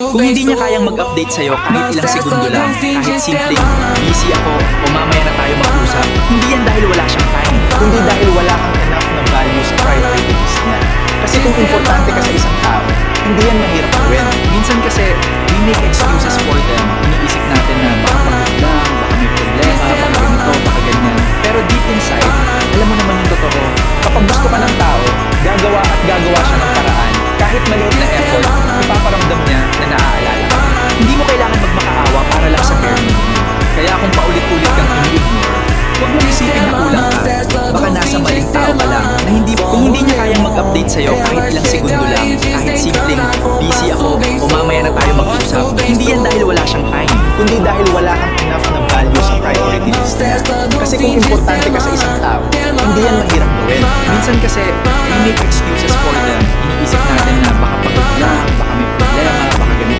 Kung hindi niya kayang mag-update sa'yo kahit ilang segundo lang, kahit simpleng busy ako o mamaya na tayo mag-usap, hindi yan dahil wala siyang time. Kundi dahil wala kang enough na value sa priorities niya. Kasi kung importante ka sa isang tao, hindi yan mahirap gawin. Minsan kasi, we make excuses for them. Iniisip natin na baka pagod lang, baka may problema, baka ganito, baka ganyan. Pero deep inside, alam mo naman yung totoo. Kapag gusto ka ng tao, gagawa at gagawa siya ng paraan. Kahit maliit na effort, ipaparamdam niya na naaalala ka. Hindi mo kailangan magmakaawa para lang sa bare minimum. Kaya kung paulit-ulit kang ini-ignore, huwag mong isipin na kulang ka. Baka nasa maling tao ka lang na kung hindi niya kayang mag-update sa'yo kahit ilang segundo lang, kahit simpleng busy ako o mamaya na tayo mag-usap, hindi yan dahil wala siyang time. Kundi dahil wala kang enough na value sa priorities niya. Kasi kung importante ka sa isang tao, hindi yan mahirap gawin. Minsan kasi, we make excuses for them. Iniisip natin na